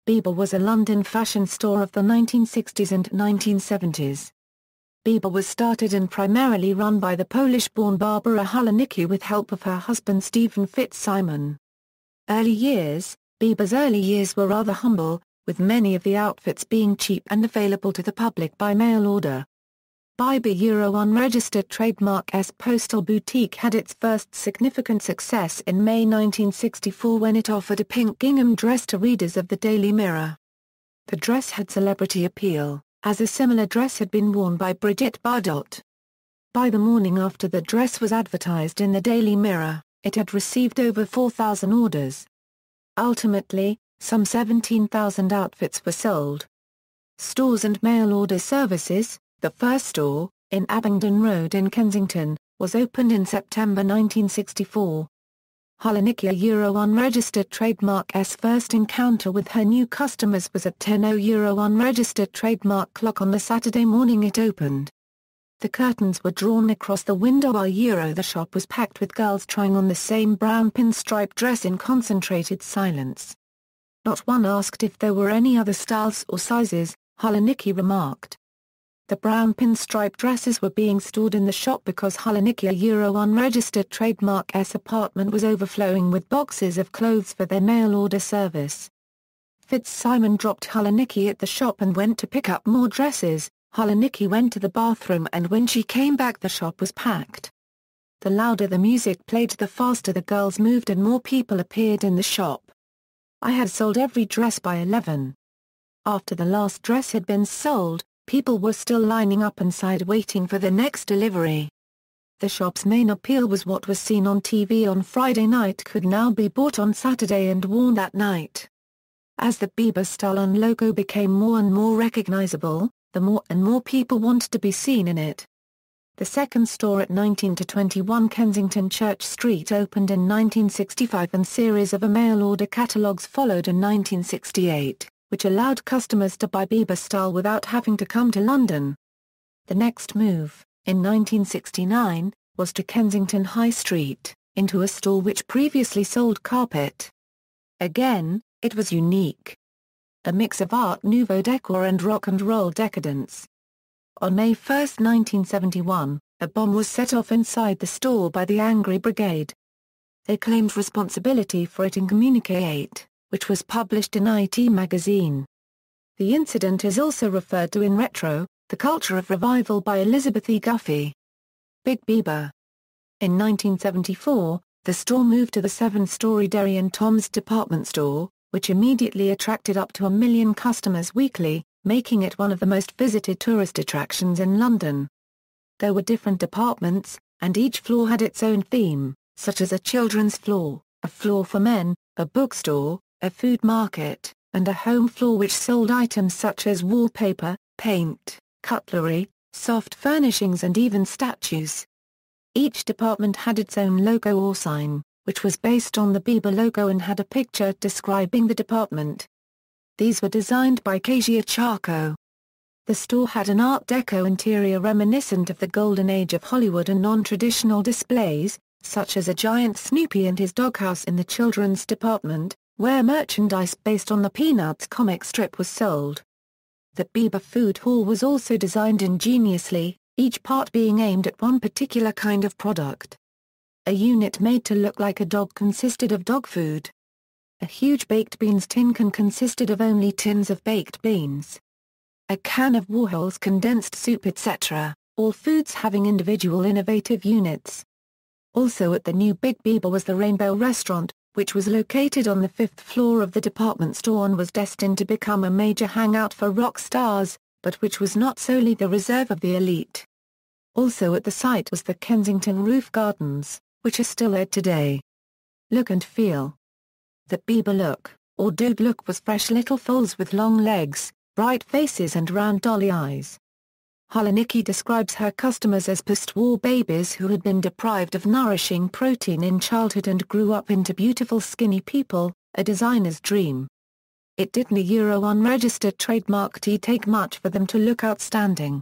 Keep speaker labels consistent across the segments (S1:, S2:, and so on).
S1: Biba was a London fashion store of the 1960s and 1970s. Biba was started and primarily run by the Polish-born Barbara Hulanicki with help of her husband Stephen Fitz-Simon. Biba's early years were rather humble, with many of the outfits being cheap and available to the public by mail order. Biba unregistered trademark S postal boutique had its first significant success in May 1964 when it offered a pink gingham dress to readers of the Daily Mirror. The dress had celebrity appeal, as a similar dress had been worn by Brigitte Bardot. By the morning after the dress was advertised in the Daily Mirror, it had received over 4,000 orders. Ultimately, some 17,000 outfits were sold. Stores and mail order services. The first store, in Abingdon Road in Kensington, was opened in September 1964. Hulanicki unregistered trademark S first encounter with her new customers was at 10:00 unregistered trademark clock on the Saturday morning it opened. The curtains were drawn across the window while the shop was packed with girls trying on the same brown pinstripe dress in concentrated silence. Not one asked if there were any other styles or sizes, Hulanicki remarked. The brown pinstripe dresses were being stored in the shop because Hulanicki unregistered trademark S apartment was overflowing with boxes of clothes for their mail order service. Fitz-Simon dropped Hulanicki at the shop and went to pick up more dresses. Hulanicki went to the bathroom and when she came back the shop was packed. The louder the music played the faster the girls moved and more people appeared in the shop. I had sold every dress by 11. After the last dress had been sold, people were still lining up inside waiting for the next delivery. The shop's main appeal was what was seen on TV on Friday night could now be bought on Saturday and worn that night. As the Biba style and logo became more and more recognizable, the more and more people wanted to be seen in it. The second store at 19-21 Kensington Church Street opened in 1965 and series of mail order catalogues followed in 1968. Which allowed customers to buy Biba style without having to come to London. The next move, in 1969, was to Kensington High Street, into a store which previously sold carpet. Again, it was unique. A mix of Art Nouveau decor and rock and roll decadence. On May 1, 1971, a bomb was set off inside the store by the Angry Brigade. They claimed responsibility for it in Communique 8. Which was published in IT magazine. The incident is also referred to in Retro, The Culture of Revival by Elizabeth E. Guffey. Big Biba. In 1974, the store moved to the 7-story Derry and Tom's department store, which immediately attracted up to 1 million customers weekly, making it one of the most visited tourist attractions in London. There were different departments, and each floor had its own theme, such as a children's floor, a floor for men, a bookstore, a food market, and a home floor which sold items such as wallpaper, paint, cutlery, soft furnishings and even statues. Each department had its own logo or sign, which was based on the Biba logo and had a picture describing the department. These were designed by Kasia Charco. The store had an Art Deco interior reminiscent of the golden age of Hollywood and non-traditional displays, such as a giant Snoopy and his doghouse in the children's department, where merchandise based on the Peanuts comic strip was sold. The Biba food hall was also designed ingeniously, each part being aimed at one particular kind of product. A unit made to look like a dog consisted of dog food. A huge baked beans tin can consisted of only tins of baked beans. A can of Warhol's condensed soup etc., all foods having individual innovative units. Also at the new Big Biba was the Rainbow Restaurant, which was located on the 5th floor of the department store and was destined to become a major hangout for rock stars, but which was not solely the reserve of the elite. Also at the site was the Kensington Roof Gardens, which are still there today. Look and feel. The Biba look, or dude look, was fresh little foals with long legs, bright faces and round dolly eyes. Hulanicki describes her customers as post-war babies who had been deprived of nourishing protein in childhood and grew up into beautiful skinny people, a designer's dream. It didn't unregistered trademark take much for them to look outstanding.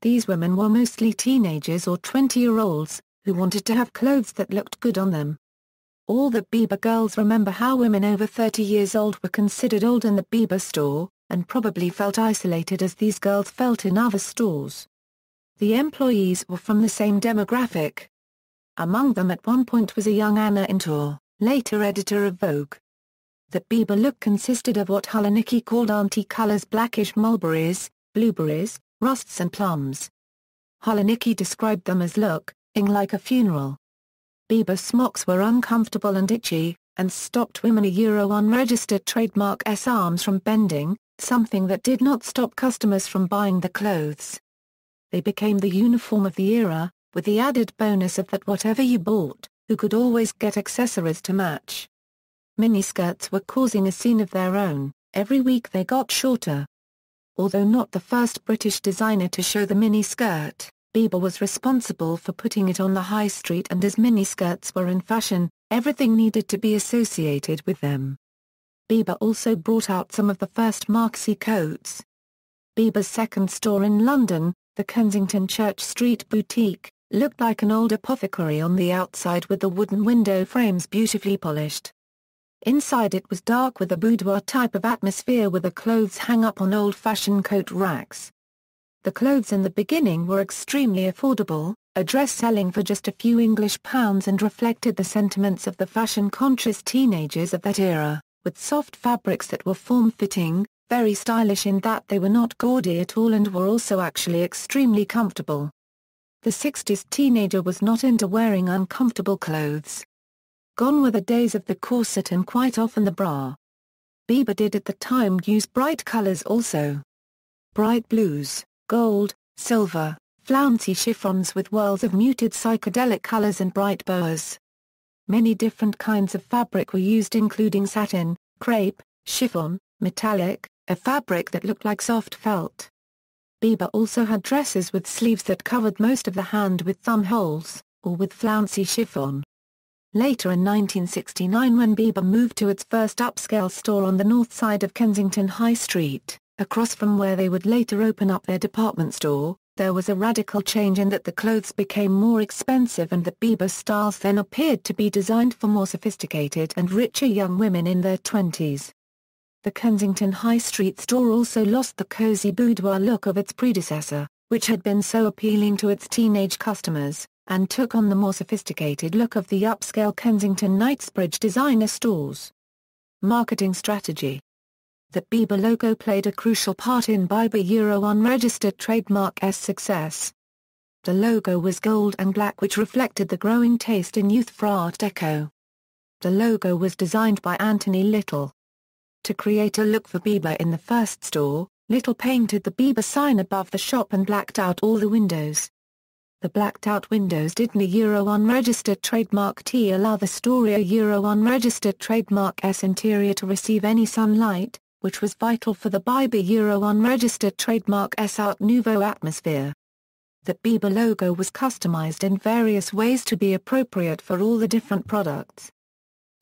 S1: These women were mostly teenagers or 20-year-olds, who wanted to have clothes that looked good on them. All the Biba girls remember how women over 30 years old were considered old in the Biba store, and probably felt isolated as these girls felt in other stores. The employees were from the same demographic. Among them at one point was a young Anna Intor, later editor of Vogue. The Biba look consisted of what Hulanicki called auntie colors: blackish mulberries, blueberries, rusts and plums. Hulanicki described them as looking like a funeral. Biba smocks were uncomfortable and itchy, and stopped women a unregistered trademark S arms from bending, something that did not stop customers from buying the clothes. They became the uniform of the era, with the added bonus of that whatever you bought, you could always get accessories to match. Miniskirts were causing a scene of their own. Every week they got shorter. Although not the first British designer to show the miniskirt, Biba was responsible for putting it on the high street, and as miniskirts were in fashion, everything needed to be associated with them. Biba also brought out some of the first maxi coats. Biba's second store in London, the Kensington Church Street Boutique, looked like an old apothecary on the outside with the wooden window frames beautifully polished. Inside it was dark with a boudoir type of atmosphere, with the clothes hung up on old-fashioned coat racks. The clothes in the beginning were extremely affordable, a dress selling for just a few English pounds, and reflected the sentiments of the fashion-conscious teenagers of that era, with soft fabrics that were form-fitting, very stylish in that they were not gaudy at all and were also actually extremely comfortable. The 60s teenager was not into wearing uncomfortable clothes. Gone were the days of the corset and quite often the bra. Biba did at the time use bright colors also. Bright blues, gold, silver, flouncy chiffons with whirls of muted psychedelic colors and bright boas. Many different kinds of fabric were used, including satin, crepe, chiffon, metallic, a fabric that looked like soft felt. Biba also had dresses with sleeves that covered most of the hand with thumb holes, or with flouncy chiffon. Later in 1969, when Biba moved to its first upscale store on the north side of Kensington High Street, across from where they would later open up their department store, there was a radical change in that the clothes became more expensive, and the Biba styles then appeared to be designed for more sophisticated and richer young women in their 20s. The Kensington High Street store also lost the cozy boudoir look of its predecessor, which had been so appealing to its teenage customers, and took on the more sophisticated look of the upscale Kensington Knightsbridge designer stores. Marketing strategy. The Biba logo played a crucial part in Biba unregistered trademark's success. The logo was gold and black, which reflected the growing taste in youth for Art Deco. The logo was designed by Anthony Little. To create a look for Biba in the first store, Little painted the Biba sign above the shop and blacked out all the windows. The blacked-out windows didn't unregistered trademark T allow the store unregistered trademark's interior to receive any sunlight, which was vital for the Biba unregistered trademark's Art Nouveau atmosphere. The Biba logo was customized in various ways to be appropriate for all the different products.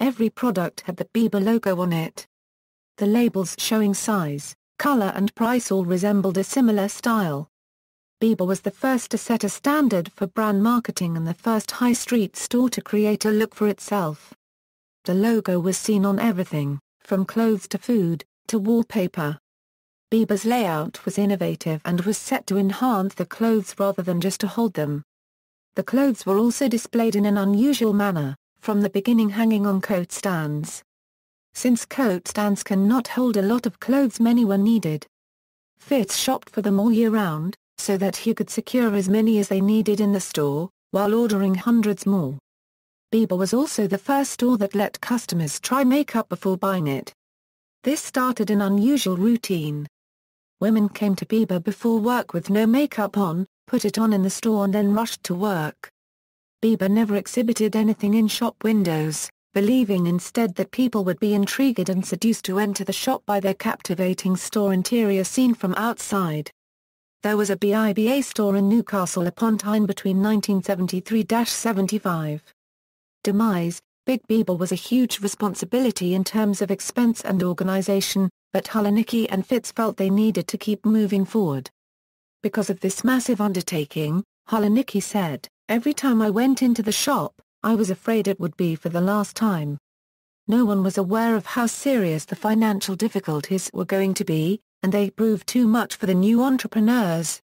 S1: Every product had the Biba logo on it. The labels showing size, color and price all resembled a similar style. Biba was the first to set a standard for brand marketing and the first high street store to create a look for itself. The logo was seen on everything, from clothes to food, to wallpaper. Biba's layout was innovative and was set to enhance the clothes rather than just to hold them. The clothes were also displayed in an unusual manner, from the beginning hanging on coat stands. Since coat stands cannot hold a lot of clothes, many were needed. Fitz shopped for them all year round, so that he could secure as many as they needed in the store, while ordering hundreds more. Biba was also the first store that let customers try makeup before buying it. This started an unusual routine. Women came to Biba before work with no makeup on, put it on in the store and then rushed to work. Biba never exhibited anything in shop windows, believing instead that people would be intrigued and seduced to enter the shop by their captivating store interior seen from outside. There was a Biba store in Newcastle upon Tyne between 1973-75. Demise. Big Biba was a huge responsibility in terms of expense and organization, but Hulanicki and Fitz felt they needed to keep moving forward. Because of this massive undertaking, Hulanicki said, "Every time I went into the shop, "I was afraid it would be for the last time." No one was aware of how serious the financial difficulties were going to be, and they proved too much for the new entrepreneurs.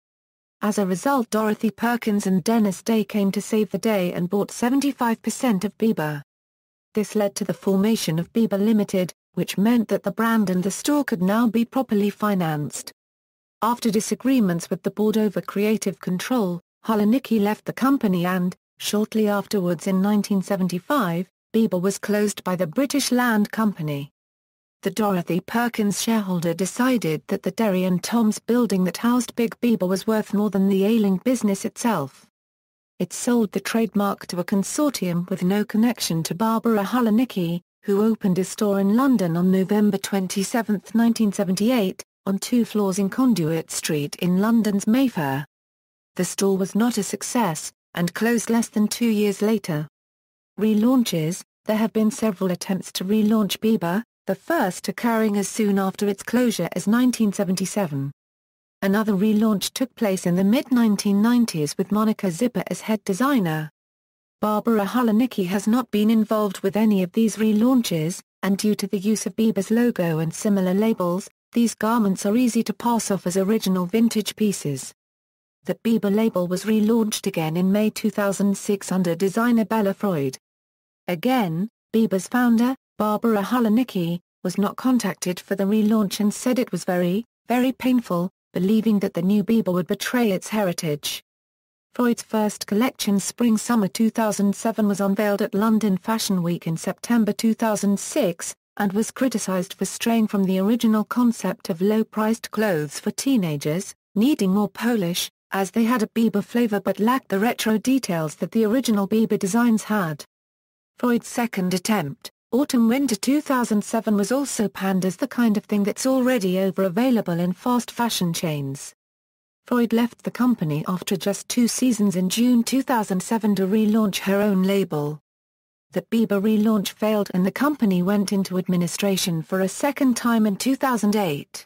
S1: As a result, Dorothy Perkins and Dennis Day came to save the day and bought 75% of Biba. This led to the formation of Biba Limited, which meant that the brand and the store could now be properly financed. After disagreements with the board over creative control, Hulanicki left the company and, shortly afterwards in 1975, Biba was closed by the British Land Company. The Dorothy Perkins shareholder decided that the Derry and Toms building that housed Big Biba was worth more than the ailing business itself. It sold the trademark to a consortium with no connection to Barbara Hulanicki, who opened a store in London on November 27, 1978, on 2 floors in Conduit Street in London's Mayfair. The store was not a success, and closed less than 2 years later. Relaunches. There have been several attempts to relaunch Biba, the first occurring as soon after its closure as 1977. Another relaunch took place in the mid-1990s with Monica Zipper as head designer. Barbara Hulanicki has not been involved with any of these relaunches, and due to the use of Biba's logo and similar labels, these garments are easy to pass off as original vintage pieces. The Biba label was relaunched again in May 2006 under designer Bella Freud. Again, Biba's founder, Barbara Hulanicki, was not contacted for the relaunch and said it was very, very painful, believing that the new Biba would betray its heritage. Freud's first collection Spring-Summer 2007 was unveiled at London Fashion Week in September 2006, and was criticised for straying from the original concept of low-priced clothes for teenagers, needing more Polish, as they had a Biba flavour but lacked the retro details that the original Biba designs had. Freud's second attempt, Autumn-Winter 2007, was also panned as the kind of thing that's already available in fast fashion chains. Freud left the company after just 2 seasons in June 2007 to relaunch her own label. The Biba relaunch failed and the company went into administration for a second time in 2008.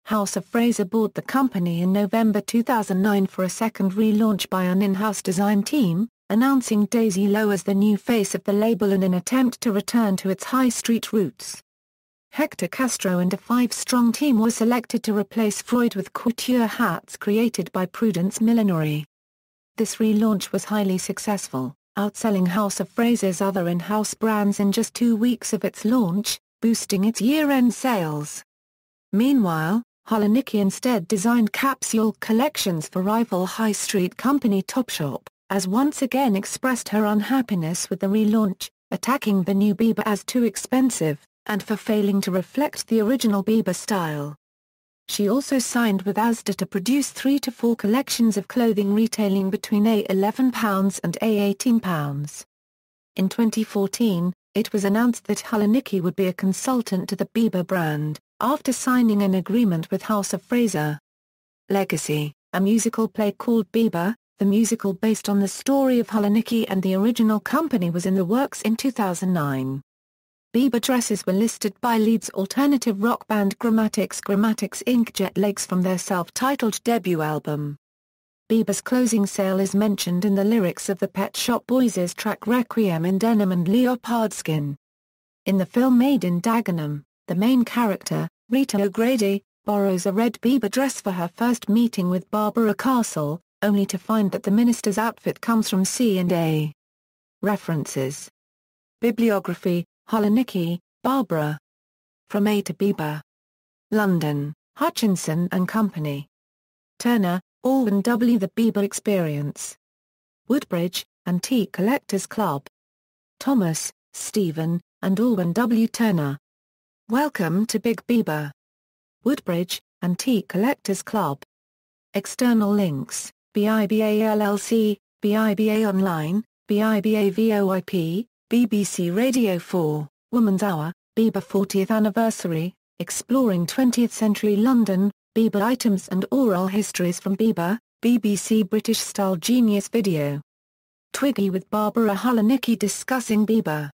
S1: House of Fraser bought the company in November 2009 for a second relaunch by an in-house design team, announcing Daisy Lowe as the new face of the label in an attempt to return to its high street roots. Hector Castro and a 5-strong team were selected to replace Freud with couture hats created by Prudence Millinery. This relaunch was highly successful, outselling House of Fraser's other in-house brands in just 2 weeks of its launch, boosting its year-end sales. Meanwhile, Hulanicki instead designed capsule collections for rival high street company Topshop, has once again expressed her unhappiness with the relaunch, attacking the new Biba as too expensive, and for failing to reflect the original Biba style. She also signed with Asda to produce 3 to 4 collections of clothing retailing between £11 and £18. In 2014, it was announced that Hulanicki would be a consultant to the Biba brand, after signing an agreement with House of Fraser. Legacy, a musical play called Biba, the musical based on the story of Hulanicki and the original company, was in the works in 2009. Biba dresses were listed by Leeds alternative rock band Grammatics Inc. Jet Lakes from their self-titled debut album. Biba's closing sale is mentioned in the lyrics of the Pet Shop Boys' track Requiem in Denim and Leopard Skin. In the film Made in Dagenham, the main character, Rita O'Grady, borrows a red Biba dress for her first meeting with Barbara Castle, only to find that the minister's outfit comes from C&A. References. Bibliography: Hulanicki, Barbara. From A to Biba. London, Hutchinson and Company. Turner, Alwyn W. The Biba Experience. Woodbridge, Antique Collectors Club. Thomas, Stephen, and Alwyn W. Turner. Welcome to Big Biba. Woodbridge, Antique Collectors Club. External links: BIBA LLC, BIBA Online, BIBA VOIP, BBC Radio 4, Woman's Hour, Biba 40th Anniversary, Exploring 20th Century London, Biba Items and Oral Histories from Biba, BBC British Style Genius Video. Twiggy with Barbara Hulanicki discussing Biba.